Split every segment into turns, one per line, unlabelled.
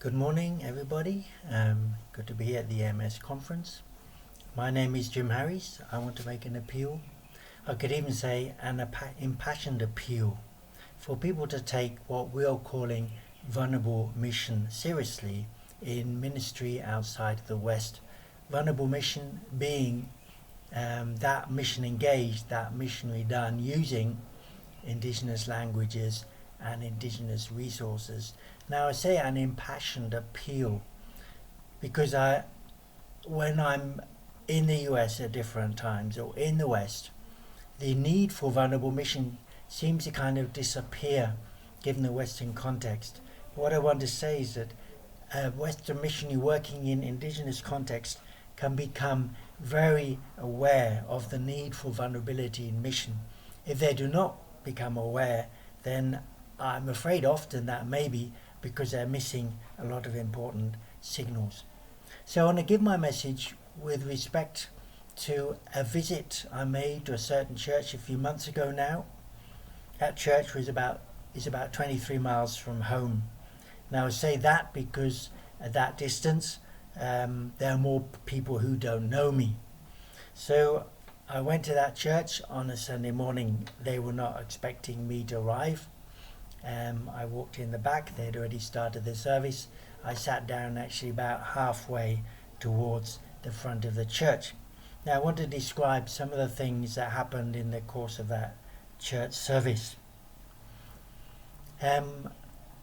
Good morning, everybody. Good to be here at the EMS conference. My name is Jim Harris. I want to make an appeal. I could even say an impassioned appeal for people to take what we are calling vulnerable mission seriously in ministry outside the West. Vulnerable mission being that mission engaged, that missionary done using indigenous languages and indigenous resources. Now I say an impassioned appeal because when I'm in the US at different times or in the West, the need for vulnerable mission seems to kind of disappear given the Western context. What I want to say is that a Western missionary working in indigenous context can become very aware of the need for vulnerability in mission. If they do not become aware, then I'm afraid often that may be because they're missing a lot of important signals. So I want to give my message with respect to a visit I made to a certain church a few months ago now. That church is about 23 miles from home. Now I say that because at that distance there are more people who don't know me. So I went to that church on a Sunday morning. They were not expecting me to arrive. I walked in the back. They'd already started the service. I sat down actually about halfway towards the front of the church. Now I want to describe some of the things that happened in the course of that church service.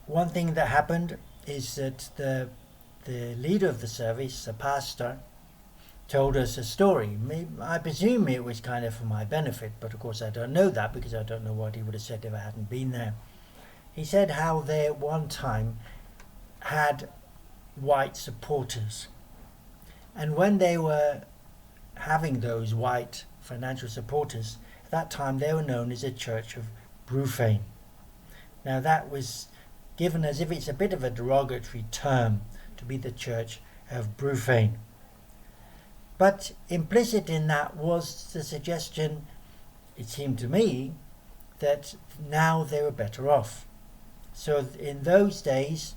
One thing that happened is that the leader of the service, the pastor, told us a story. I presume it was kind of for my benefit, but of course I don't know that because I don't know what he would have said if I hadn't been there. He said how they at one time had white supporters, and when they were having those white financial supporters, at that time they were known as a church of Brufane. Now that was given as if it's a bit of a derogatory term to be the church of Brufane. But implicit in that was the suggestion, it seemed to me, that now they were better off. So in those days,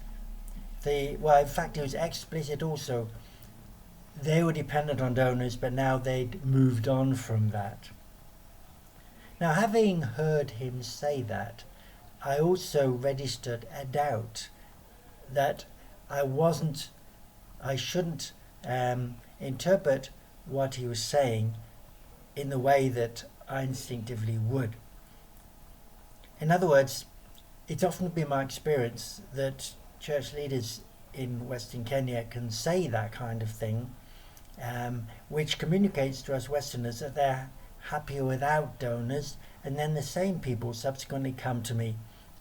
in fact it was explicit also, they were dependent on donors, but now they'd moved on from that. Now having heard him say that, I also registered a doubt that I shouldn't interpret what he was saying in the way that I instinctively would. In other words, it's often been my experience that church leaders in Western Kenya can say that kind of thing, which communicates to us Westerners that they're happier without donors, and then the same people subsequently come to me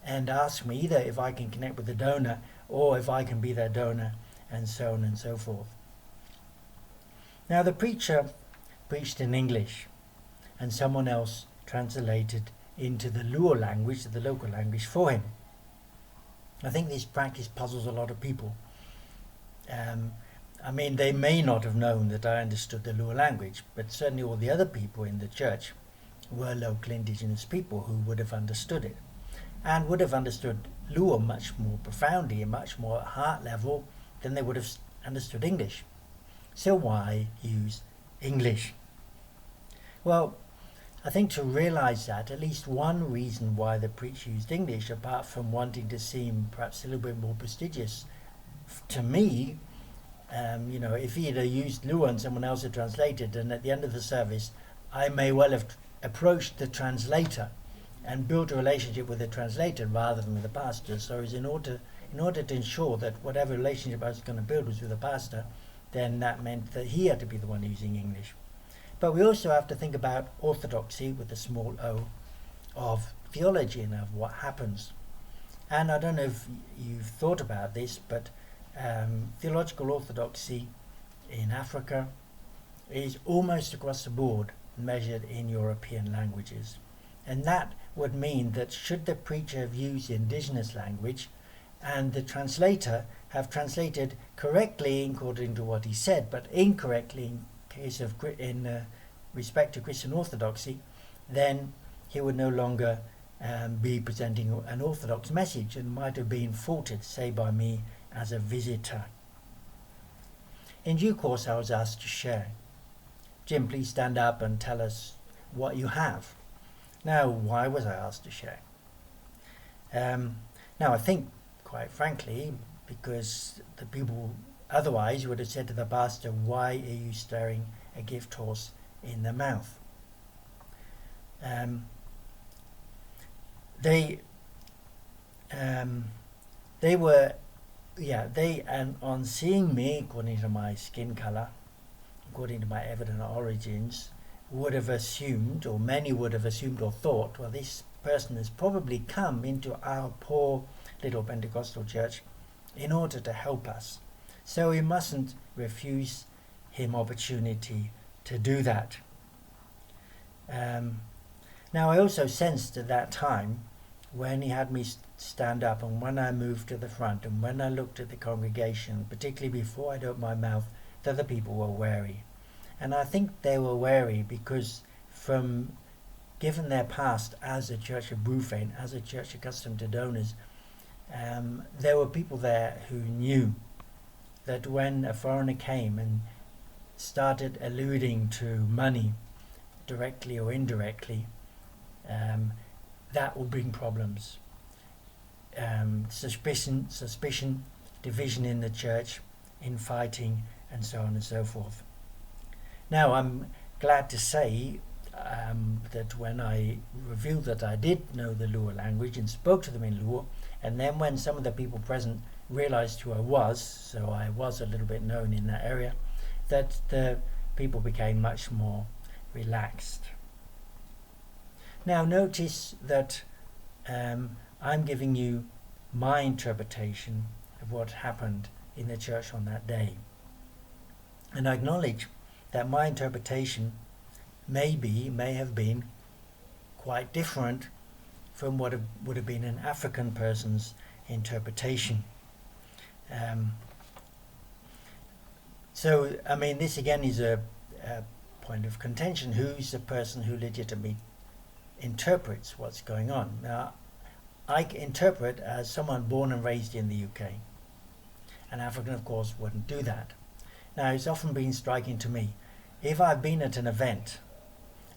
and ask me either if I can connect with the donor or if I can be their donor, and so on and so forth. Now the preacher preached in English and someone else translated into the Luo language, the local language, for him. I think this practice puzzles a lot of people. They may not have known that I understood the Luo language, but certainly all the other people in the church were local indigenous people who would have understood it, and would have understood Luo much more profoundly and much more at heart level than they would have understood English. So why use English? Well, I think to realize that, at least one reason why the preacher used English, apart from wanting to seem perhaps a little bit more prestigious, to me, if he had used Luo and someone else had translated, and at the end of the service, I may well have approached the translator and built a relationship with the translator rather than with the pastor. So in order to ensure that whatever relationship I was going to build was with the pastor, then that meant that he had to be the one using English. But we also have to think about orthodoxy with a small o of theology and of what happens. And I don't know if you've thought about this, but theological orthodoxy in Africa is almost across the board measured in European languages. And that would mean that should the preacher have used indigenous language and the translator have translated correctly according to what he said, but incorrectly in respect to Christian orthodoxy, then he would no longer be presenting an orthodox message and might have been faulted, say by me, as a visitor. In due course, I was asked to share. Jim, please stand up and tell us what you have. Now, why was I asked to share? Now, I think, quite frankly, because the people otherwise would have said to the pastor, why are you staring a gift horse in the mouth? They on seeing me, according to my skin colour, according to my evident origins, would have assumed, or many would have assumed or thought, well, this person has probably come into our poor little Pentecostal church in order to help us. So we mustn't refuse him opportunity to do that. Now, I also sensed at that time, when he had me stand up and when I moved to the front and when I looked at the congregation, particularly before I'd opened my mouth, that the people were wary. And I think they were wary because given their past as a church of Brufane, as a church accustomed to donors, there were people there who knew that when a foreigner came and started alluding to money, directly or indirectly, that will bring problems. Suspicion, division in the church, infighting, and so on and so forth. Now, I'm glad to say that when I revealed that I did know the Luo language and spoke to them in Luo, and then when some of the people present realized who I was, so I was a little bit known in that area, that the people became much more relaxed. Now, notice that I'm giving you my interpretation of what happened in the church on that day. And I acknowledge that my interpretation may have been quite different from what would have been an African person's interpretation. So, I mean, this again is a point of contention. Who's the person who legitimately interprets what's going on? Now, I interpret as someone born and raised in the UK. An African, of course, wouldn't do that. Now, it's often been striking to me, if I've been at an event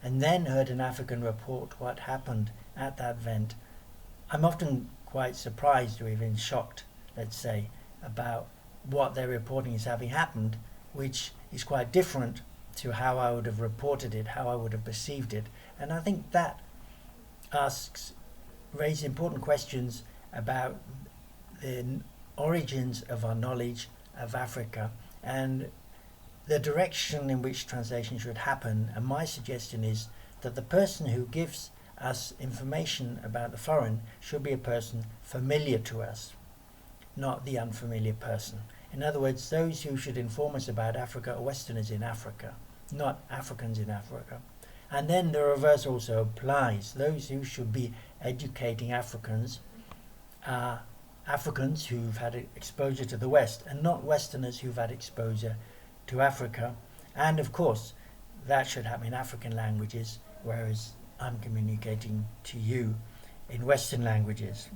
and then heard an African report what happened at that event, I'm often quite surprised or even shocked, let's say, about what they're reporting as having happened, which is quite different to how I would have reported it, how I would have perceived it. And I think that raises important questions about the origins of our knowledge of Africa and the direction in which translation should happen. And my suggestion is that the person who gives us information about the foreign should be a person familiar to us, not the unfamiliar person. In other words, those who should inform us about Africa are Westerners in Africa, not Africans in Africa. And then the reverse also applies. Those who should be educating Africans are Africans who've had exposure to the West and not Westerners who've had exposure to Africa. And of course, that should happen in African languages, whereas I'm communicating to you in Western languages.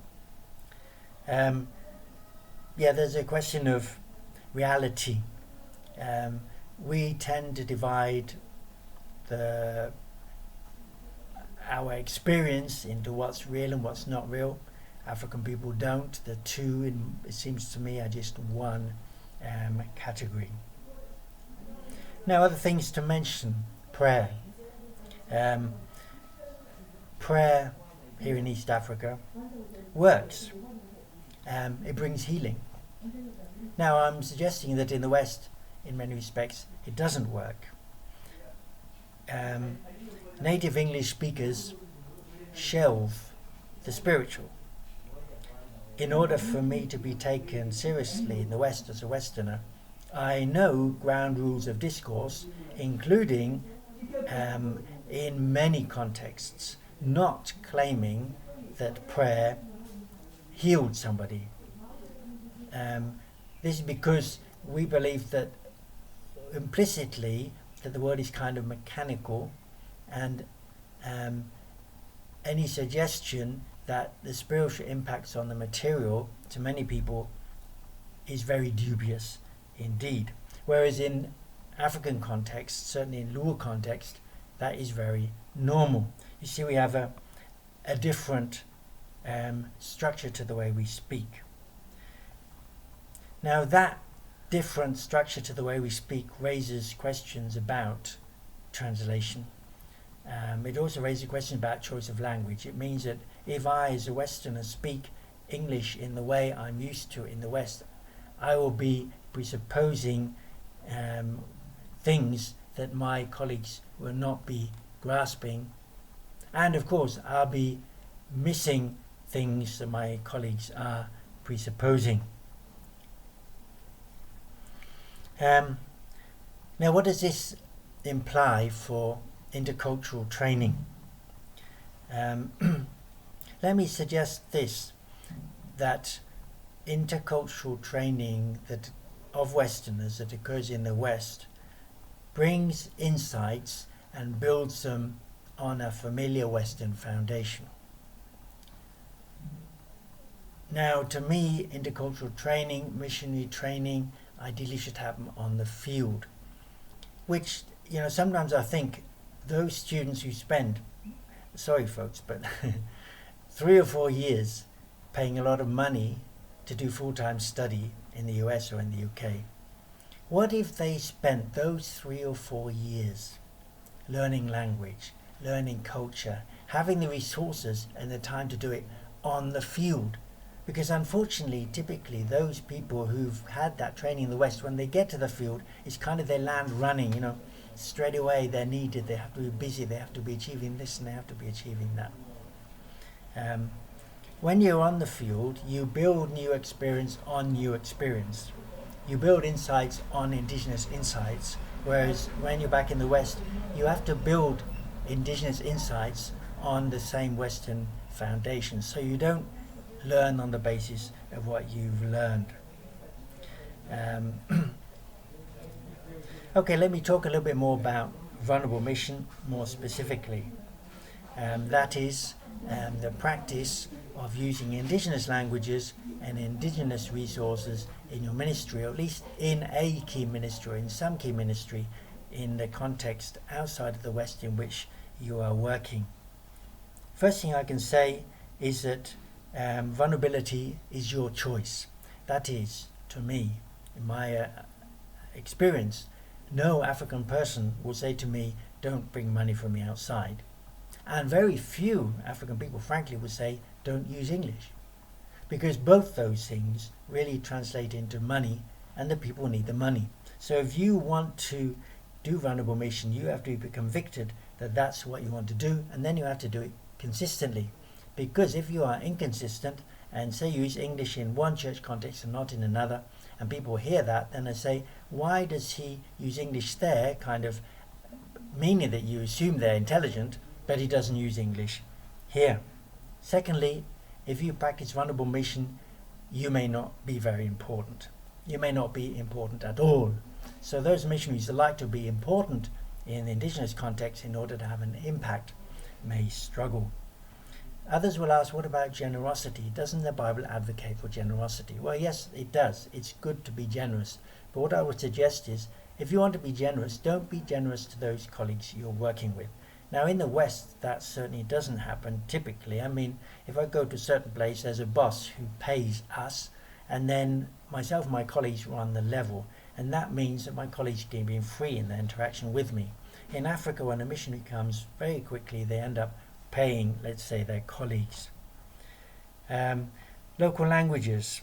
There's a question of reality. We tend to divide our experience into what's real and what's not real. African people don't. The two, it seems to me, are just one category. Now, other things to mention. Prayer. Prayer here in East Africa works. It brings healing. Now, I'm suggesting that in the West, in many respects, it doesn't work. Native English speakers shelve the spiritual. In order for me to be taken seriously in the West as a Westerner, I know ground rules of discourse, including in many contexts, not claiming that prayer healed somebody. This is because we believe that implicitly that the word is kind of mechanical, and any suggestion that the spiritual impacts on the material to many people is very dubious indeed. Whereas in African context, certainly in Luo context, that is very normal. You see, we have a different structure to the way we speak. Now, that different structure to the way we speak raises questions about translation. It also raises questions about choice of language. It means that if I, as a Westerner, speak English in the way I'm used to in the West, I will be presupposing things that my colleagues will not be grasping. And of course, I'll be missing things that my colleagues are presupposing. Now, what does this imply for intercultural training? Let me suggest this, that intercultural training of Westerners that occurs in the West brings insights and builds them on a familiar Western foundation. Now, to me, intercultural training, missionary training, ideally should happen on the field, which, sometimes I think those students who spend, sorry folks, but 3 or 4 years paying a lot of money to do full-time study in the US or in the UK, what if they spent those 3 or 4 years learning language, learning culture, having the resources and the time to do it on the field? Because unfortunately, typically, those people who've had that training in the West, when they get to the field, it's kind of they land running, straight away they're needed, they have to be busy, they have to be achieving this and they have to be achieving that. When you're on the field, you build new experience on new experience. You build insights on indigenous insights, whereas when you're back in the West, you have to build indigenous insights on the same Western foundation. So you don't learn on the basis of what you've learned. Okay, let me talk a little bit more about vulnerable mission more specifically. That is the practice of using indigenous languages and indigenous resources in your ministry, or at least in a key ministry, or in some key ministry, in the context outside of the West in which you are working. First thing I can say is that vulnerability is your choice. That is, to me, in my experience, no African person will say to me, don't bring money from the outside. And very few African people, frankly, would say, don't use English. Because both those things really translate into money, and the people need the money. So if you want to do vulnerable mission, you have to be convicted that that's what you want to do, and then you have to do it consistently. Because if you are inconsistent, and say you use English in one church context and not in another, and people hear that, then they say, why does he use English there, kind of meaning that you assume they're intelligent, but he doesn't use English here. Secondly, if you practice vulnerable mission, you may not be very important. You may not be important at all. So those missionaries that like to be important in the indigenous context in order to have an impact may struggle. Others will ask, what about generosity? Doesn't the Bible advocate for generosity? Well, yes, it does. It's good to be generous. But what I would suggest is, if you want to be generous, don't be generous to those colleagues you're working with. Now, in the West, that certainly doesn't happen typically. I mean, if I go to a certain place, there's a boss who pays us, and then myself and my colleagues run the level. And that means that my colleagues can be free in their interaction with me. In Africa, when a missionary comes, very quickly they end up paying, let's say, their colleagues. Local languages.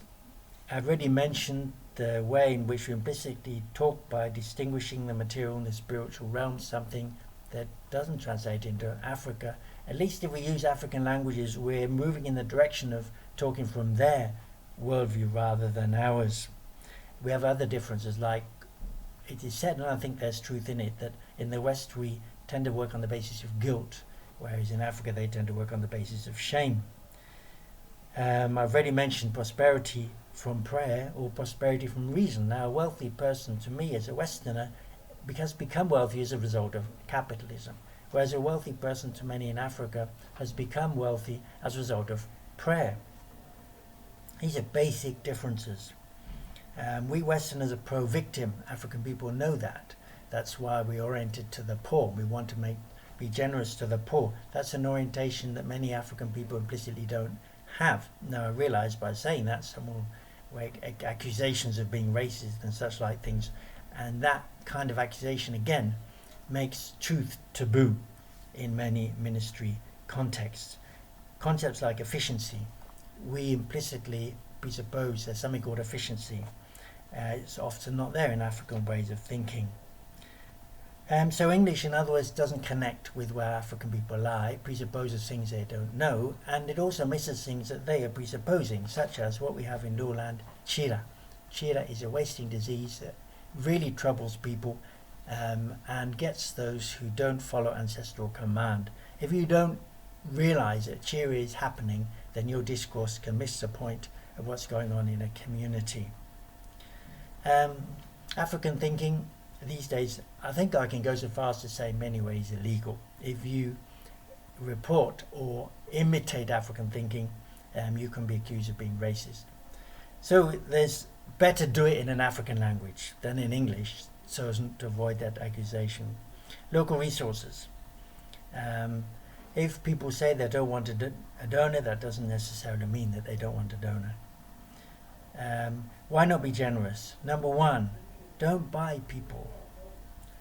I've already mentioned the way in which we implicitly talk by distinguishing the material and the spiritual realm, something that doesn't translate into Africa. At least if we use African languages, we're moving in the direction of talking from their worldview rather than ours. We have other differences, like it is said, and I think there's truth in it, that in the West we tend to work on the basis of guilt, whereas in Africa they tend to work on the basis of shame. I've already mentioned prosperity from prayer or prosperity from reason. Now, a wealthy person, to me as a Westerner, become wealthy as a result of capitalism, whereas a wealthy person to many in Africa has become wealthy as a result of prayer. These are basic differences. We Westerners are pro-victim. African people know that. That's why we're oriented to the poor. We want to be generous to the poor. That's an orientation that many African people implicitly don't have. Now I realise by saying that some will make accusations of being racist and such like things, and that kind of accusation again makes truth taboo in many ministry contexts. Concepts like efficiency, we implicitly presuppose there's something called efficiency. It's often not there in African ways of thinking. So English, in other words, doesn't connect with where African people lie. It presupposes things they don't know, and it also misses things that they are presupposing, such as what we have in Lowland, Chira. Chira is a wasting disease that really troubles people and gets those who don't follow ancestral command. If you don't realize that Chira is happening, then your discourse can miss the point of what's going on in a community. African thinking these days, I think I can go so far as to say in many ways illegal. If you report or imitate African thinking, you can be accused of being racist. So there's better do it in an African language than in English, so as to avoid that accusation. Local resources. If people say they don't want a donor, that doesn't necessarily mean that they don't want a donor. Why not be generous? Number one, don't buy people.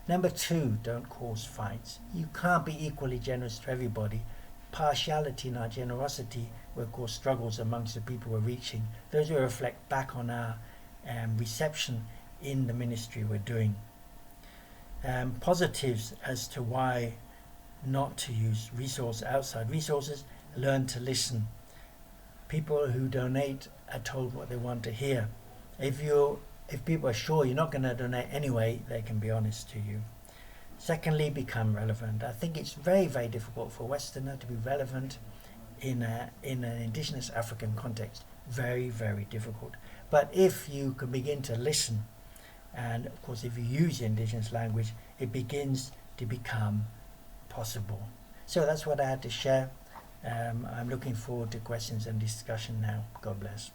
Number two, don't cause fights. You can't be equally generous to everybody. Partiality in our generosity will cause struggles amongst the people we're reaching. Those will reflect back on our reception in the ministry we're doing. Positives as to why not to use outside resources: learn to listen. People who donate are told what they want to hear. If people are sure you're not going to donate anyway, they can be honest to you. Secondly, become relevant. I think it's very, very difficult for a Westerner to be relevant in an indigenous African context. Very, very difficult. But if you can begin to listen, and of course if you use the indigenous language, it begins to become possible. So that's what I had to share. I'm looking forward to questions and discussion now. God bless.